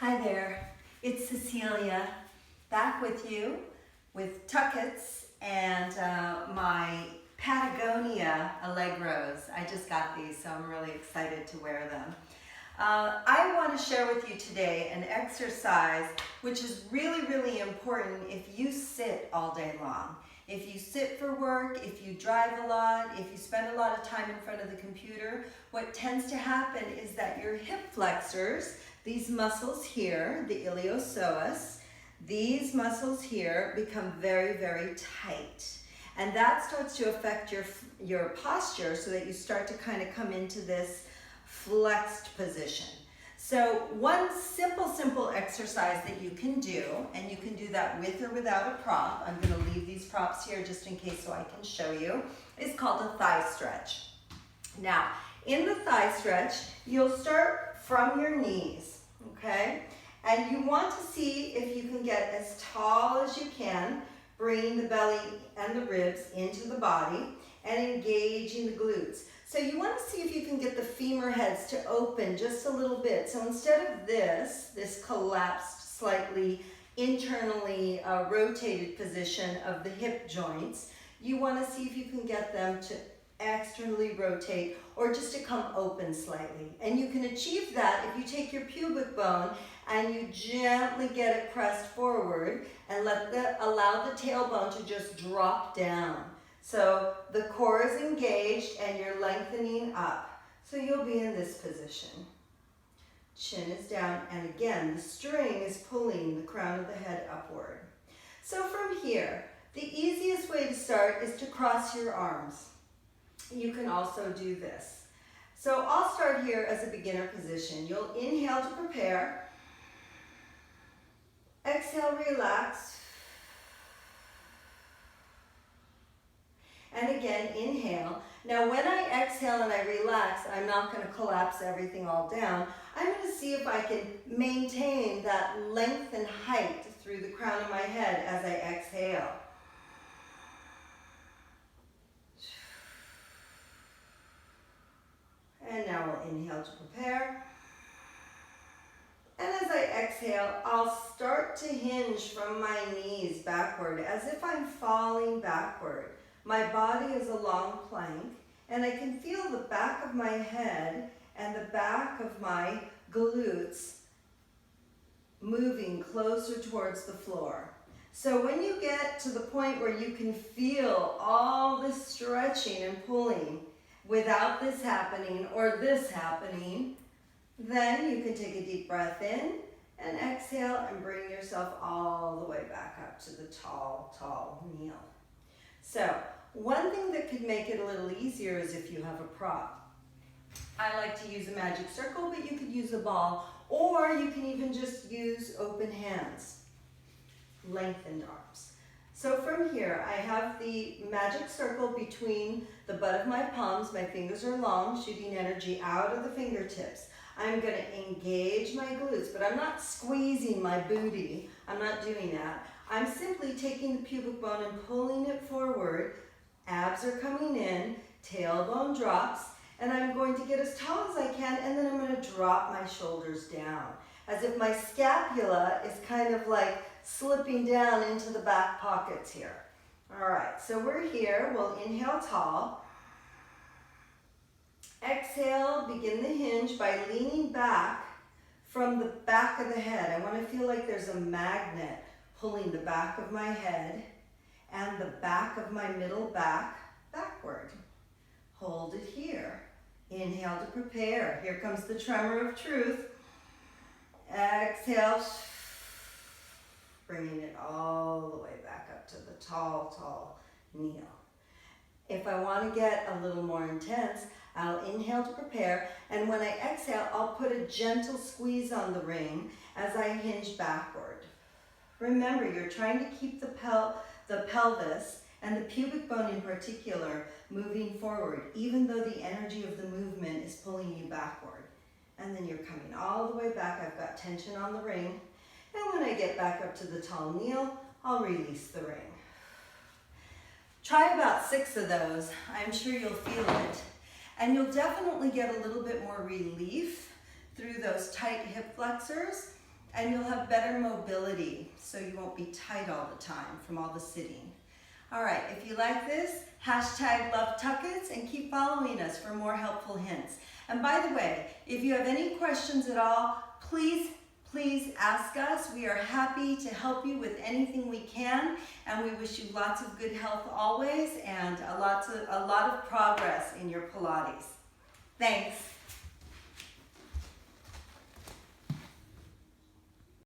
Hi there, it's Cecilia back with you with Tuckets and my Patagonia Allegros. I just got these, so I'm really excited to wear them. I want to share with you today an exercise which is really important if you sit all day long. If you sit for work, if you drive a lot, if you spend a lot of time in front of the computer, what tends to happen is that your hip flexors, these muscles here, the iliopsoas, these muscles here become very tight. And that starts to affect your posture so that you start to kind of come into this flexed position. So one simple exercise that you can do, and you can do that with or without a prop, I'm going to leave these props here just in case so I can show you, is called a thigh stretch. Now, in the thigh stretch, you'll start from your knees, okay? And you want to see if you can get as tall as you can, bringing the belly and the ribs into the body and engaging the glutes. So you want to see if you can get the femur heads to open just a little bit. So instead of this collapsed, slightly internally rotated position of the hip joints, you want to see if you can get them to externally rotate or just to come open slightly. And you can achieve that if you take your pubic bone and you gently get it pressed forward and allow the tailbone to just drop down. So the core is engaged and you're lengthening up. So you'll be in this position. Chin is down, and again, the string is pulling the crown of the head upward. So from here, the easiest way to start is to cross your arms. You can also do this. So I'll start here as a beginner position. You'll inhale to prepare. Exhale, relax. And again, inhale. Now when I exhale and I relax, I'm not going to collapse everything all down. I'm going to see if I can maintain that length and height through the crown of my head as I exhale. And now we'll inhale to prepare. And as I exhale, I'll start to hinge from my knees backward as if I'm falling backward. My body is a long plank, and I can feel the back of my head and the back of my glutes moving closer towards the floor. So when you get to the point where you can feel all this stretching and pulling without this happening or this happening, then you can take a deep breath in and exhale and bring yourself all the way back up to the tall kneel. So one thing that could make it a little easier is if you have a prop. I like to use a magic circle, but you could use a ball, or you can even just use open hands, lengthened arms. So from here, I have the magic circle between the butt of my palms. My fingers are long, shooting energy out of the fingertips. I'm going to engage my glutes, but I'm not squeezing my booty. I'm not doing that. I'm simply taking the pubic bone and pulling it forward. Abs are coming in, tailbone drops, and I'm going to get as tall as I can, and then I'm going to drop my shoulders down, as if my scapula is kind of like slipping down into the back pockets here. All right, so we're here. We'll inhale tall. Exhale, begin the hinge by leaning back from the back of the head. I want to feel like there's a magnet pulling the back of my head and the back of my middle back backward. Hold it here. Inhale to prepare. Here comes the tremor of truth. Exhale, bringing it all the way back up to the tall kneel. If I want to get a little more intense, I'll inhale to prepare, and when I exhale, I'll put a gentle squeeze on the ring as I hinge backward. Remember, you're trying to keep the pelvis and the pubic bone in particular moving forward, even though the energy of the movement is pulling you backward. And then you're coming all the way back. I've got tension on the ring. And when I get back up to the tall kneel, I'll release the ring. Try about 6 of those. I'm sure you'll feel it. And you'll definitely get a little bit more relief through those tight hip flexors and you'll have better mobility, so you won't be tight all the time from all the sitting. All right, if you like this, hashtag love tuckets and keep following us for more helpful hints. And by the way, if you have any questions at all, please ask us. We are happy to help you with anything we can, and we wish you lots of good health always and a lot of progress in your Pilates. Thanks.